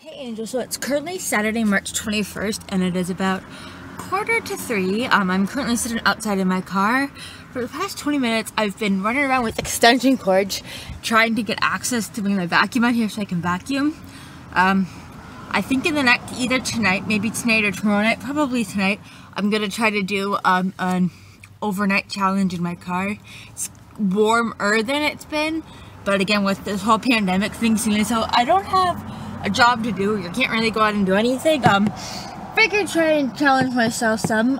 Hey Angel, so it's currently Saturday, March 21st, and it is about 2:45. I'm currently sitting outside in my car. For the past 20 minutes, I've been running around with extension cords, trying to get access to bring my vacuum out here so I can vacuum. I think in the next, either tonight, maybe tonight or tomorrow night, probably tonight, I'm gonna try to do an overnight challenge in my car. It's warmer than it's been, but again, with this whole pandemic thing, so I don't have a job to do. You can't really go out and do anything. Figured try and challenge myself some.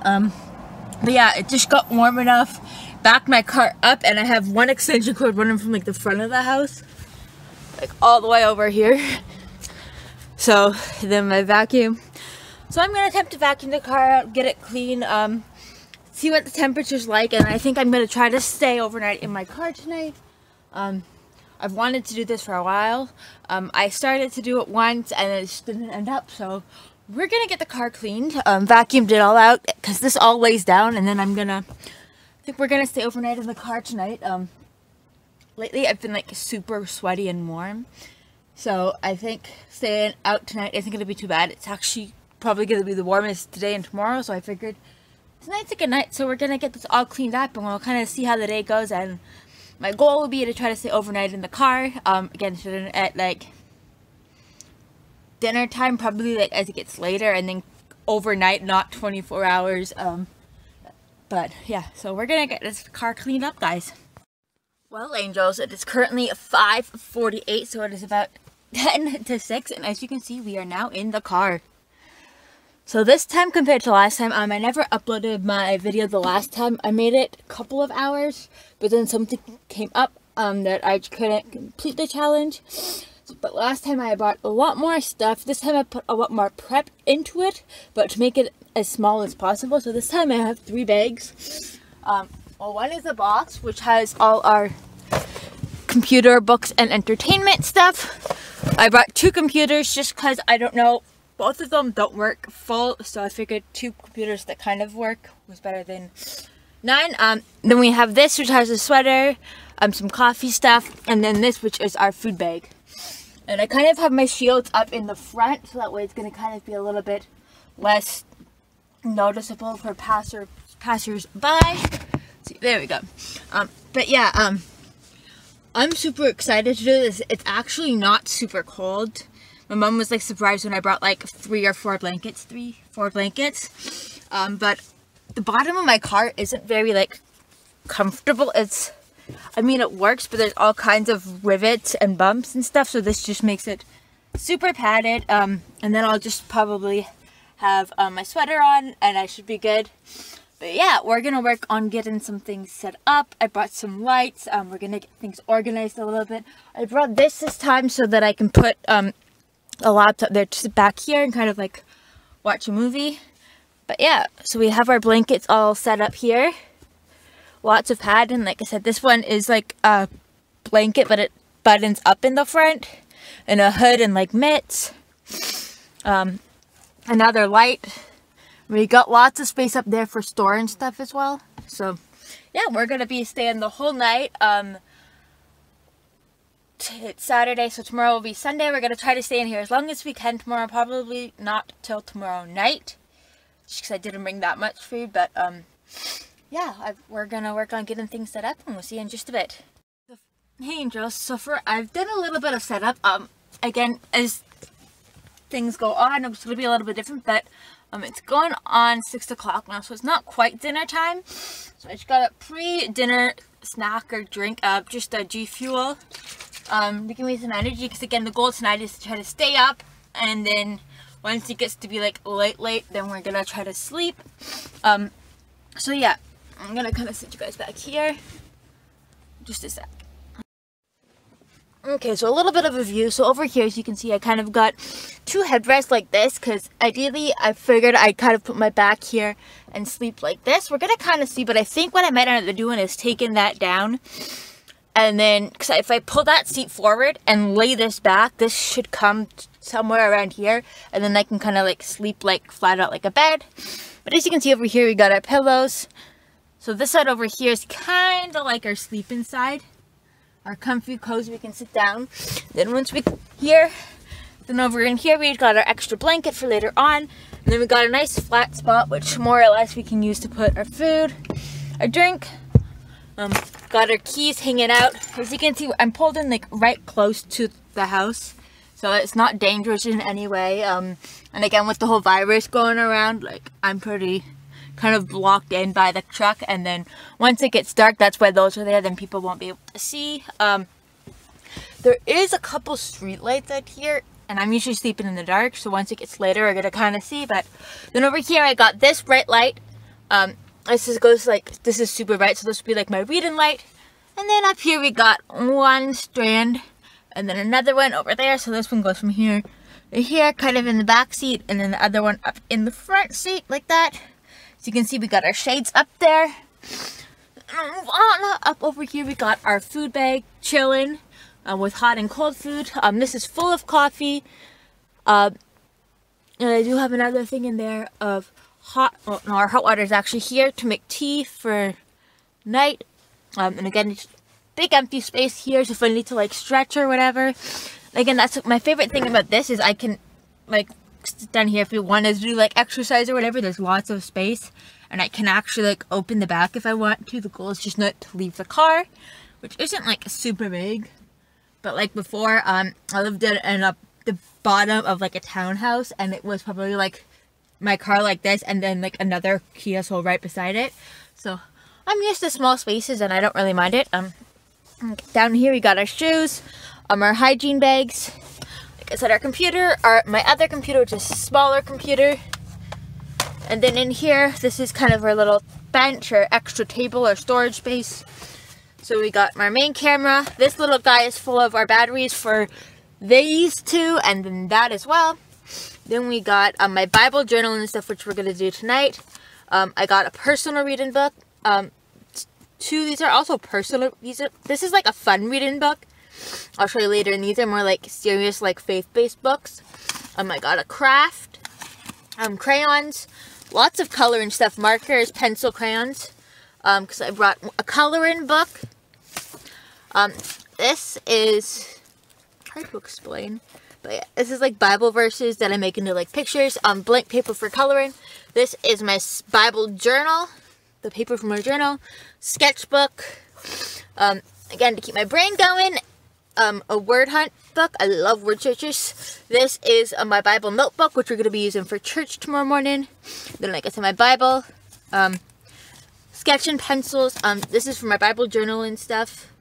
But yeah, it just got warm enough. Backed my car up, and I have one extension cord running from like the front of the house, like all the way over here. So then my vacuum. So I'm gonna attempt to vacuum the car out, get it clean, see what the temperature's like, and I think I'm gonna try to stay overnight in my car tonight. I've wanted to do this for a while. I started to do it once and it just didn't end up, so we're gonna get the car cleaned, vacuumed it all out, because this all lays down, and then I think we're gonna stay overnight in the car tonight. Lately I've been like super sweaty and warm, so I think staying out tonight isn't gonna be too bad. It's actually probably gonna be the warmest today and tomorrow, so I figured tonight's a good night, so we're gonna get this all cleaned up and we'll kind of see how the day goes. And my goal would be to try to stay overnight in the car. Again, at like dinner time, probably like as it gets later, and then overnight, not 24 hours. But yeah, so we're gonna get this car cleaned up, guys. Well, angels, it is currently 5:48, so it is about 10 to 6, and as you can see, we are now in the car. So this time compared to last time, I never uploaded my video the last time. I made it a couple of hours, but then something came up that I couldn't complete the challenge. But last time I bought a lot more stuff. This time I put a lot more prep into it, but to make it as small as possible. So this time I have 3 bags. Well, one is a box, which has all our computer, books, and entertainment stuff. I brought 2 computers just because I don't know. Both of them don't work full, so I figured 2 computers that kind of work was better than 9. Then we have this, which has a sweater, some coffee stuff, and then this, which is our food bag. And I kind of have my shields up in the front, so that way it's going to kind of be a little bit less noticeable for passers-by. See, there we go. But yeah, I'm super excited to do this. It's actually not super cold. My mom was like surprised when I brought like 3 or 4 blankets. But the bottom of my car isn't very like comfortable. I mean, it works, but there's all kinds of rivets and bumps and stuff. So this just makes it super padded. And then I'll just probably have my sweater on and I should be good. But yeah, we're going to work on getting some things set up. I brought some lights. We're going to get things organized a little bit. I brought this time so that I can put a laptop there to sit back here and kind of like watch a movie. But yeah, so we have our blankets all set up here. Lots of padding. Like I said, this one is like a blanket, but it buttons up in the front, and a hood and like mitts. Another light. We got lots of space up there for storing stuff as well. So yeah, we're gonna be staying the whole night. It's Saturday, so tomorrow will be Sunday. We're going to try to stay in here as long as we can tomorrow. Probably not till tomorrow night, just because I didn't bring that much food. But yeah, we're going to work on getting things set up, and we'll see you in just a bit. Hey angels, so I've done a little bit of setup. Again, as things go on, it's going to be a little bit different, but it's going on 6 o'clock now, so it's not quite dinner time. So I just got a pre-dinner snack or drink, just a G Fuel. To give me some energy, because again, the goal tonight is to try to stay up, and then once it gets to be like late, then we're gonna try to sleep. So yeah, I'm gonna kind of sit you guys back here just a sec. Okay, so a little bit of a view. So over here, as you can see, I kind of got 2 headrests like this, because ideally I figured I'd kind of put my back here and sleep like this. We're gonna kind of see, but I think what I might end up doing is taking that down. And then, because if I pull that seat forward and lay this back, this should come somewhere around here. And then I can kind of like sleep like flat out like a bed. But as you can see over here, we got our pillows. So this side over here is kind of like our sleeping side. Our comfy, cozy, we can sit down. Then once we here, Then over in here we got our extra blanket for later on. And then we got a nice flat spot, which more or less we can use to put our food, our drink. Got our keys hanging out. As you can see, I'm pulled in like right close to the house, so it's not dangerous in any way. And again, with the whole virus going around, like I'm pretty kind of blocked in by the truck. And then once it gets dark, that's why those are there. Then people won't be able to see. There is a couple street lights out here, and I'm usually sleeping in the dark, so once it gets later, I get to kind of see. But then over here, I got this bright light. This is super bright, so this will be like my reading light. And then up here we got one strand, and then another one over there. So this one goes from here to here, kind of in the back seat, and then the other one up in the front seat, like that. So you can see we got our shades up there. Up over here we got our food bag, chilling with hot and cold food. This is full of coffee. And I do have another thing in there of our hot water is actually here to make tea for night. And again, it's big empty space here, so if I need to like stretch or whatever. Again, that's my favorite thing about this, is I can like sit down here if you want to do like exercise or whatever. There's lots of space, and I can actually like open the back if I want to. The goal is just not to leave the car, which isn't like super big. But like before, I lived in the bottom of like a townhouse, and it was probably like my car like this, and then like another Kia Soul right beside it. So I'm used to small spaces, and I don't really mind it. Down here we got our shoes, our hygiene bags. Like I said, our computer, my other computer, which is a smaller computer. And then in here, this is kind of our little bench or extra table or storage space. So we got my main camera. This little guy is full of our batteries for these two, and then that as well. Then we got my Bible journal and stuff, which we're going to do tonight. I got a personal reading book. These are also personal. This is like a fun reading book. I'll show you later. And these are more like serious, like faith-based books. I got a craft, crayons, lots of coloring stuff, markers, pencil, crayons. Because I brought a coloring book. This is hard to explain, but yeah, this is like Bible verses that I make into like pictures. Blank paper for coloring. This is my Bible journal, the paper from my journal. Sketchbook. Again, to keep my brain going. A word hunt book. I love word searches. This is my Bible notebook, which we're going to be using for church tomorrow morning. Then, like I said, my Bible. Sketch and pencils. This is for my Bible journal and stuff.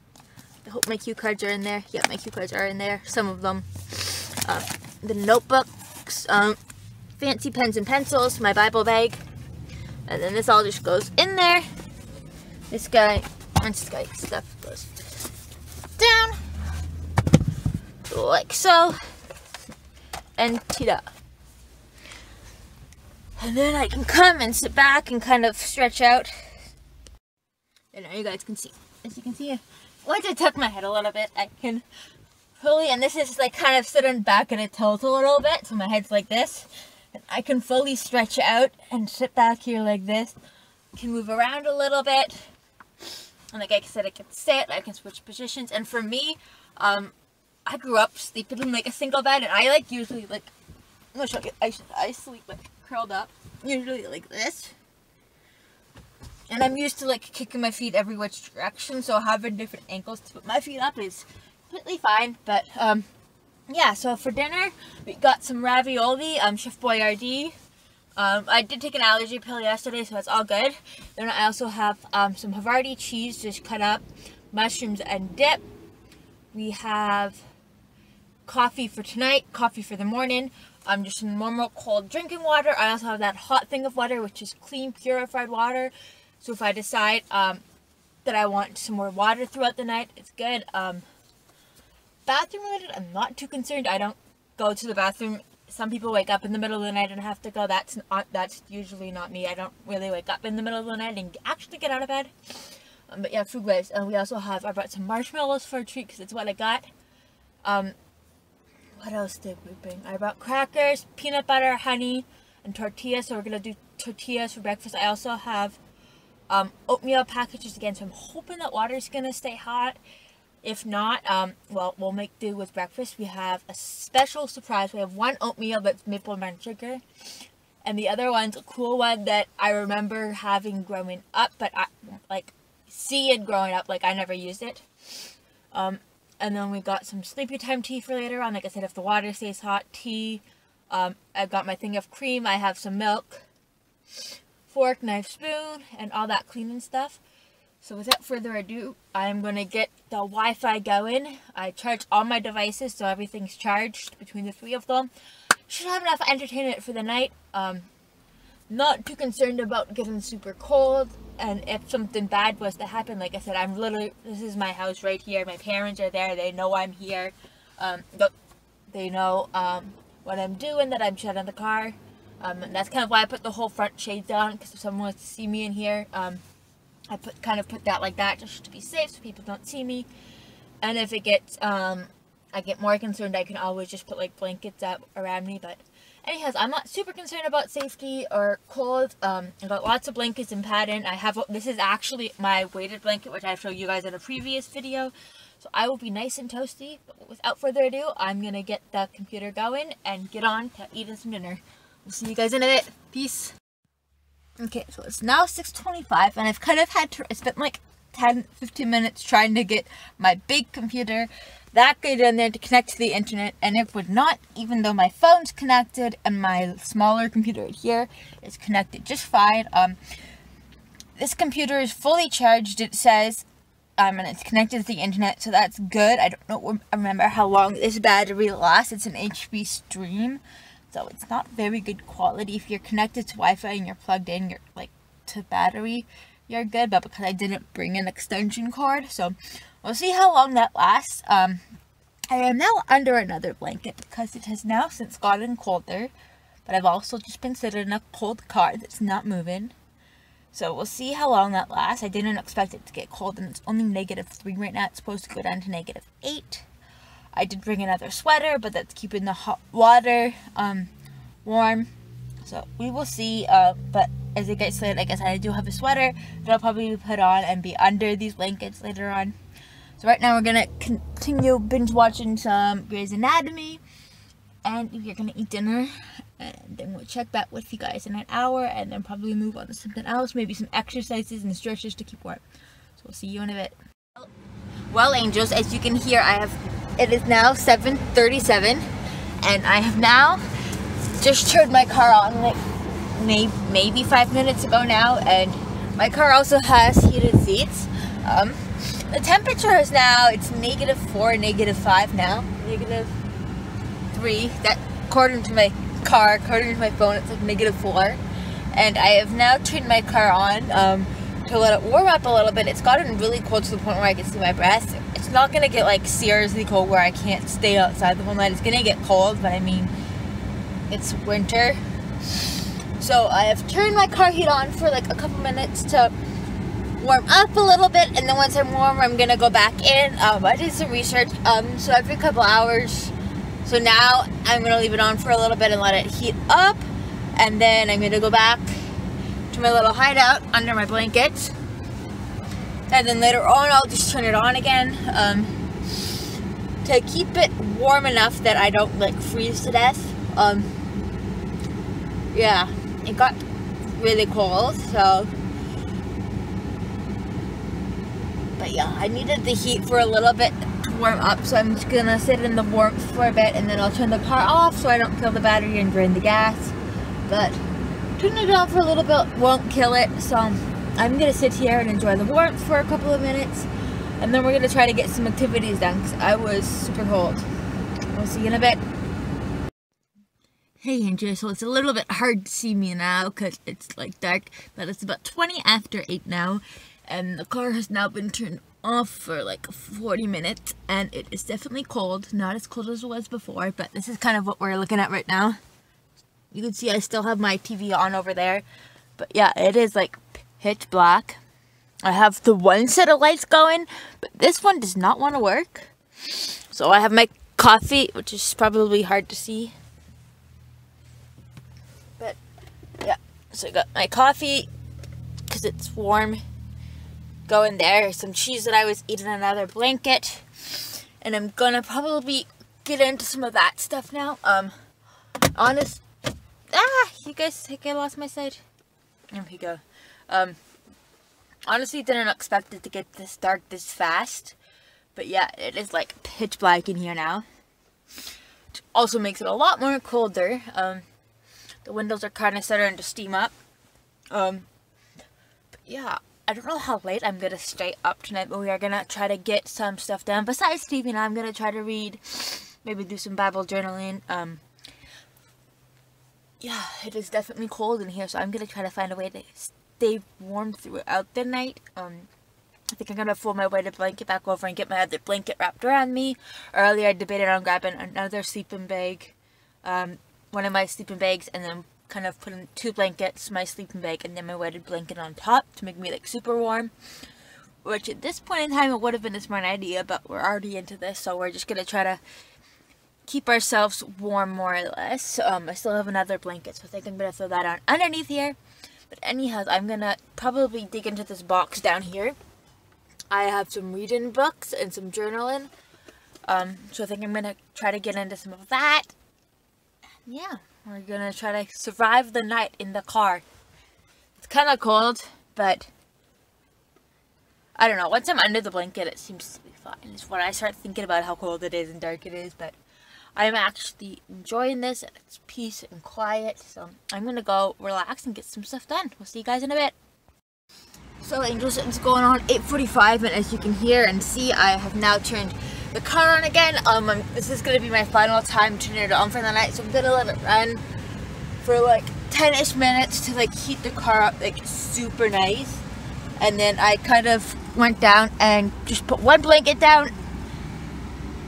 I hope my cue cards are in there. Yeah, my cue cards are in there. Some of them. The notebooks. Fancy pens and pencils. My Bible bag. And then this all just goes in there. This guy stuff goes down. Like so. And ta-da. And then I can come and sit back and kind of stretch out. And now you guys can see. As you can see, once I tuck my head a little bit, I can fully, and this is like kind of sitting back and it tilts a little bit, so my head's like this. And I can fully stretch out and sit back here like this. I can move around a little bit. And like I said, I can sit, I can switch positions. And for me, I grew up sleeping in like a single bed, and I like usually like, I'm gonna show you, I sleep like curled up, usually like this. And I'm used to like kicking my feet every which direction, so having different ankles to put my feet up is completely fine. But yeah, so for dinner we got some ravioli, Chef Boyardee. I did take an allergy pill yesterday, so it's all good. Then I also have some Havarti cheese just cut up, mushrooms and dip. We have coffee for tonight, coffee for the morning. Just some normal cold drinking water. I also have that hot thing of water, which is clean, purified water. So if I decide that I want some more water throughout the night, it's good. Bathroom related, I'm not too concerned. I don't go to the bathroom. Some people wake up in the middle of the night and have to go. That's usually not me. I don't really wake up in the middle of the night and actually get out of bed. But yeah, food waste. And we also have, I brought some marshmallows for a treat because it's what I got. What else did we bring? I brought crackers, peanut butter, honey, and tortillas. So we're going to do tortillas for breakfast. I also have oatmeal packages again. So I'm hoping that water's going to stay hot. If not, well, we'll make do with breakfast. We have a special surprise. We have one oatmeal that's maple brown sugar, and the other one's a cool one that I remember having growing up, but I see it growing up, like I never used it. And then we got some sleepy time tea for later on. Like I said, if the water stays hot, tea. I've got my thing of cream. I have some milk, fork, knife, spoon, and all that cleaning stuff. So without further ado, I'm going to get the Wi-Fi going. I charged all my devices, so everything's charged between the three of them. Should have enough entertainment for the night. Not too concerned about getting super cold, and if something bad was to happen, like I said, this is my house right here. My parents are there. They know I'm here. They know what I'm doing, that I'm shut in the car. And that's kind of why I put the whole front shades on, because if someone wants to see me in here, I put that like that just to be safe so people don't see me. And if it gets, I get more concerned, I can always just put like blankets up around me. But anyways, I'm not super concerned about safety or cold. I've got lots of blankets and padding. This is actually my weighted blanket, which I showed you guys in a previous video. So I will be nice and toasty. But without further ado, I'm going to get the computer going and get on to eating some dinner. We'll see you guys in a bit. Peace. Okay, so it's now 6:25, and I've kind of I spent like 10-15 minutes trying to get my big computer that good in there to connect to the internet, and it would not, even though my phone's connected and my smaller computer here is connected just fine. This computer is fully charged, it says, and it's connected to the internet, so that's good. I don't remember how long this battery lasts. It's an HP Stream. So it's not very good quality. If you're connected to Wi-Fi and you're plugged in, you're like to battery, you're good. But because I didn't bring an extension cord, so we'll see how long that lasts. I am now under another blanket because it has now since gotten colder. But I've also just been sitting in a cold car that's not moving. So we'll see how long that lasts. I didn't expect it to get cold, and it's only -3 right now. It's supposed to go down to -8. I did bring another sweater, but that's keeping the hot water warm. So we will see. But as it gets late, like I said, I do have a sweater that I'll probably put on and be under these blankets later on. So right now we're going to continue binge watching some Grey's Anatomy. And we're going to eat dinner. And then we'll check back with you guys in an hour. And then probably move on to something else. Maybe some exercises and stretches to keep warm. So we'll see you in a bit. Well, angels, as you can hear, it is now 7:37, and I have now just turned my car on like maybe 5 minutes ago now, and my car also has heated seats. The temperature is now, it's -4, -5 now, -3. That according to my car, according to my phone, it's like -4, and I have now turned my car on to let it warm up a little bit. It's gotten really cold to the point where I can see my breath. It's not going to get like seriously cold where I can't stay outside the whole night. It's going to get cold, but I mean, it's winter. So I have turned my car heat on for like a couple minutes to warm up a little bit, and then once I'm warm, I'm going to go back in. I did some research, so every couple hours. So now I'm going to leave it on for a little bit and let it heat up, and then I'm going to go back to my little hideout under my blankets, and then later on I'll just turn it on again to keep it warm enough that I don't like freeze to death. Yeah, it got really cold, so but yeah, I needed the heat for a little bit to warm up, so I'm just gonna sit in the warmth for a bit, and then I'll turn the car off so I don't kill the battery and drain the gas. But turning it on for a little bit won't kill it, so I'm going to sit here and enjoy the warmth for a couple of minutes, and then we're going to try to get some activities done because I was super cold. We'll see you in a bit. Hey Andrea, so it's a little bit hard to see me now because it's like dark, but it's about 20 after 8 now, and the car has now been turned off for like 40 minutes, and it is definitely cold. Not as cold as it was before, but this is kind of what we're looking at right now. You can see I still have my TV on over there. But yeah, it is like pitch black. I have the one set of lights going, but this one does not want to work. So I have my coffee, which is probably hard to see. But yeah, so I got my coffee because it's warm going there. Some cheese that I was eating in another blanket. and I'm gonna probably get into some of that stuff now. You guys think I lost my sight? There we go. Honestly, didn't expect it to get this dark this fast, but yeah, it is like pitch black in here now. Which also makes it a lot more colder. The windows are kind of starting to steam up. But yeah, I don't know how late I'm gonna stay up tonight, but we are gonna try to get some stuff done. Besides sleeping, I'm gonna try to read, maybe do some Bible journaling. Yeah, it is definitely cold in here, so I'm gonna try to find a way to stay warm throughout the night. I think I'm gonna fold my weighted blanket back over and get my other blanket wrapped around me. Earlier I debated on grabbing another sleeping bag, one of my sleeping bags, and then kind of putting 2 blankets, my sleeping bag, and then my weighted blanket on top to make me like super warm. Which at this point in time it would have been a smart idea, but we're already into this, so we're just gonna try to keep ourselves warm more or less. I still have another blanket, so I think I'm gonna throw that on underneath here. But anyhow, I'm gonna probably dig into this box down here. I have some reading books and some journaling. So I think I'm gonna try to get into some of that. Yeah, we're gonna try to survive the night in the car. It's kind of cold, but I don't know. Once I'm under the blanket, it seems to be fine. It's when I start thinking about how cold it is and dark it is, but I'm actually enjoying this, and it's peace and quiet, so I'm gonna go relax and get some stuff done. We'll see you guys in a bit. So Angels, it's going on 8:45, and as you can hear and see, I have now turned the car on again. This is gonna be my final time turning it on for the night, so I'm gonna let it run for like 10-ish minutes to like heat the car up like super nice. And then I kind of went down and just put 1 blanket down.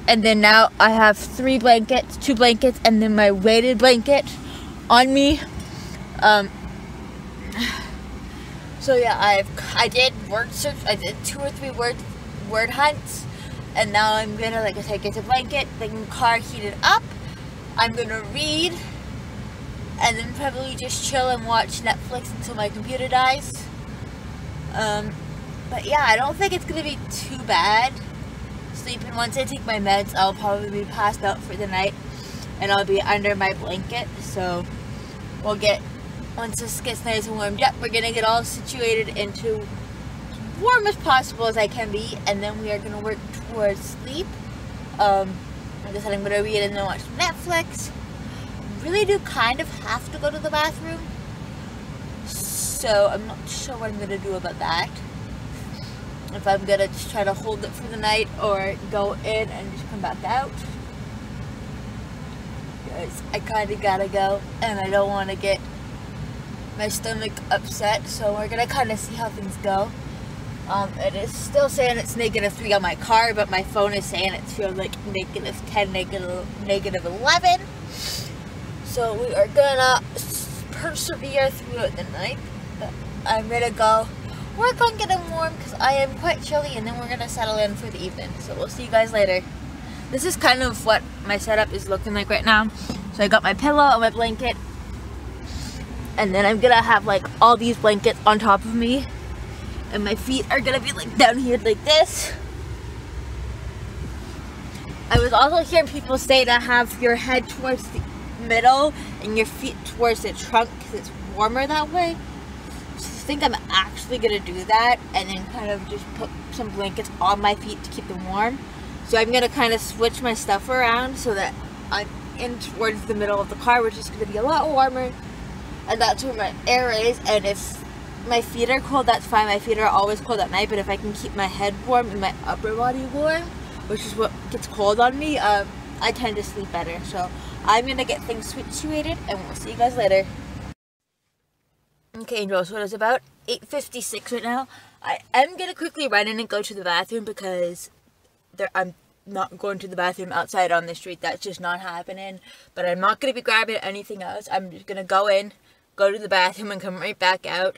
And then now I have 3 blankets, 2 blankets, and then my weighted blanket on me. So yeah, I did word search. I did 2 or 3 word hunts, and now I'm gonna, like I said, get the blanket, the car heated up. I'm gonna read, and then probably just chill and watch Netflix until my computer dies. But yeah, I don't think it's gonna be too bad. Sleeping. Once I take my meds, I'll probably be passed out for the night, and I'll be under my blanket. So we'll get, once this gets nice and warmed up, we're gonna get all situated into as warm as possible as I can be, and then we are gonna work towards sleep. Like I said, I'm gonna read and then watch Netflix. Really do kind of have to go to the bathroom, so I'm not sure what I'm gonna do about that. If I'm gonna just try to hold it for the night or go in and just come back out. Because I kind of gotta go, and I don't want to get my stomach upset, so we're gonna kind of see how things go. It is still saying it's -3 on my car, but my phone is saying it feels like -10, -11. So we are gonna persevere through the night, but I'm gonna go work on getting warm because I am quite chilly, and then we're gonna settle in for the evening. So we'll see you guys later. This is kind of what my setup is looking like right now. So I got my pillow and my blanket, and then I'm gonna have like all these blankets on top of me, and my feet are gonna be like down here like this. I was also hearing people say to have your head towards the middle and your feet towards the trunk because it's warmer that way. I think I'm actually gonna do that, and then kind of just put some blankets on my feet to keep them warm. So I'm gonna kind of switch my stuff around so that I'm in towards the middle of the car, which is gonna be a lot warmer, and that's where my air is. And if my feet are cold, that's fine. My feet are always cold at night, but if I can keep my head warm and my upper body warm, which is what gets cold on me, I tend to sleep better. So I'm gonna get things situated, and we'll see you guys later. Okay, Angels, so it's about 8:56 right now. I am going to quickly run in and go to the bathroom because I'm not going to the bathroom outside on the street. That's just not happening. But I'm not going to be grabbing anything else. I'm just going to go in, go to the bathroom, and come right back out.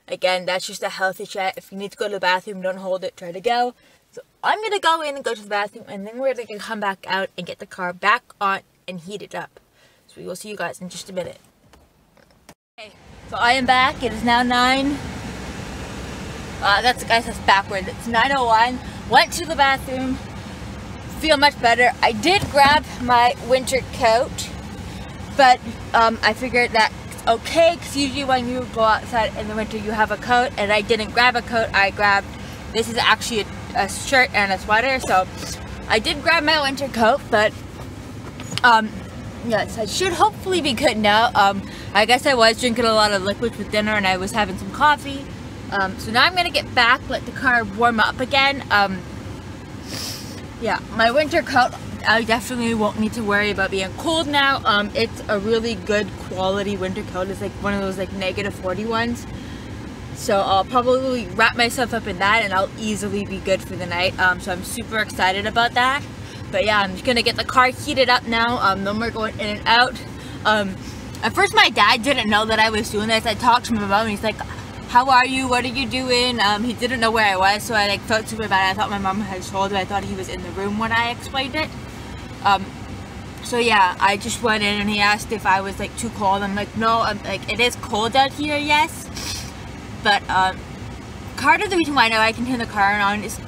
Again, that's just a healthy chat. If you need to go to the bathroom, don't hold it. Try to go. So I'm going to go in and go to the bathroom, and then we're going to come back out and get the car back on and heat it up. So we will see you guys in just a minute. Okay. So I am back. It is now 9. Guys, that's backwards. It's 9:01. went to the bathroom, feel much better. I did grab my winter coat, but I figured that's okay, because usually when you go outside in the winter you have a coat, and I didn't grab a coat. I grabbed, this is actually a shirt and a sweater, so I did grab my winter coat, but yes, I should hopefully be good now. I guess I was drinking a lot of liquids with dinner, and I was having some coffee. So now I'm gonna get back, let the car warm up again. Yeah, my winter coat, I definitely won't need to worry about being cold now. It's a really good quality winter coat. It's like one of those like -40 ones. So I'll probably wrap myself up in that, and I'll easily be good for the night. So I'm super excited about that. But yeah, I'm just gonna get the car heated up now. No more going in and out. At first my dad didn't know that I was doing this. I talked to my mom, and he's like, how are you? What are you doing? He didn't know where I was, so I like felt super bad. I thought my mom had told him. I thought he was in the room when I explained it. So yeah, I just went in, and he asked if I was like too cold. I'm like, no, like it is cold out here, yes. But part of the reason why I know I can turn the car on is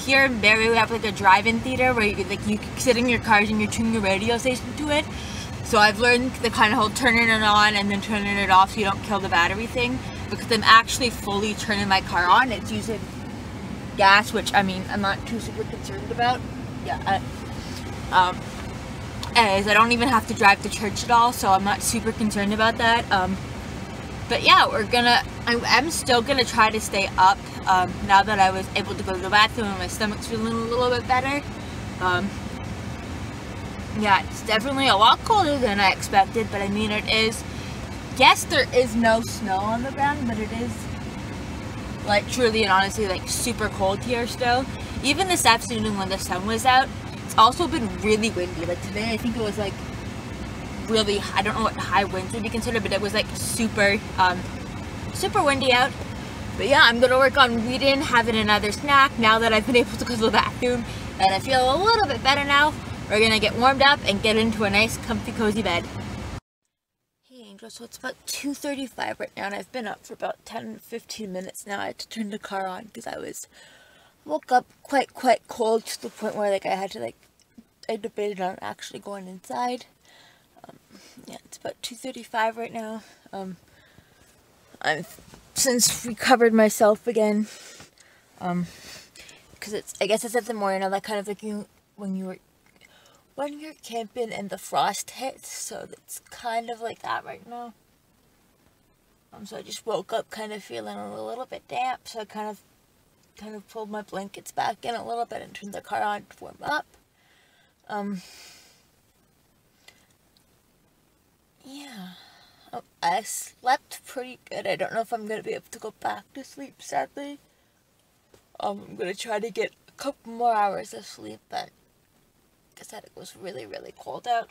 here in Barrie we have like a drive-in theater where you can sit in your cars and you tune your radio station to it. So I've learned the kind of whole turning it on and then turning it off so you don't kill the battery thing, because I'm actually fully turning my car on. It's using gas, which I mean I'm not too super concerned about. Yeah, as I don't even have to drive to church at all, so I'm not super concerned about that. But yeah, I'm still gonna try to stay up now that I was able to go to the bathroom and my stomach's feeling a little bit better. Yeah, it's definitely a lot colder than I expected, but I mean it is, yes, there is no snow on the ground, but it is like truly and honestly like super cold here still. Even this afternoon when the sun was out, it's also been really windy. Like today I think it was like really, I don't know what high winds would be considered, but it was like super windy out. But yeah, I'm gonna work on reading, having another snack now that I've been able to go to the bathroom, and I feel a little bit better now. We're gonna get warmed up and get into a nice comfy cozy bed. Hey Angel, so it's about 2:35 right now, and I've been up for about 10-15 minutes now. I had to turn the car on because I woke up quite cold, to the point where like I debated on actually going inside. Yeah, it's about 2:35 right now. I've since recovered myself again. Because I guess it's at the morning, that kind of like when you're camping and the frost hits, so it's kind of like that right now. So I just woke up kind of feeling a little bit damp, so I kind of pulled my blankets back in a little bit and turned the car on to warm up. Yeah. I slept pretty good. I don't know if I'm going to be able to go back to sleep, sadly. I'm going to try to get a couple more hours of sleep, but like I said, it was really cold out.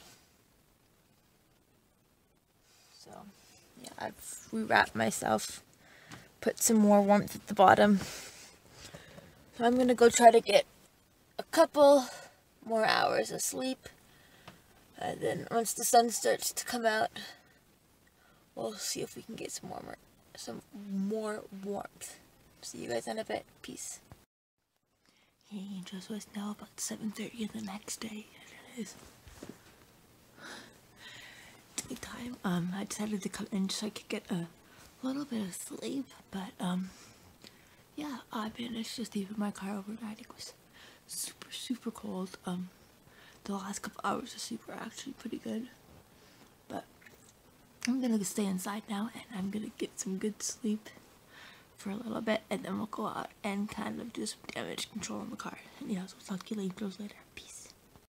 So, yeah, I've rewrapped myself, put some more warmth at the bottom. So I'm going to go try to get a couple more hours of sleep. And then once the sun starts to come out, we'll see if we can get some more warmth. See you guys in a bit. Peace. Hey Angel, so it's now about 7:30 the next day. It is daytime. I decided to come in so I could get a little bit of sleep, but yeah, I managed to sleep in my car overnight. It was super cold. The last couple hours of sleep were actually pretty good, but I'm gonna stay inside now, and I'm gonna get some good sleep for a little bit, and then we'll go out and kind of do some damage control on the car. And yeah, so I'll talk to you later. Peace.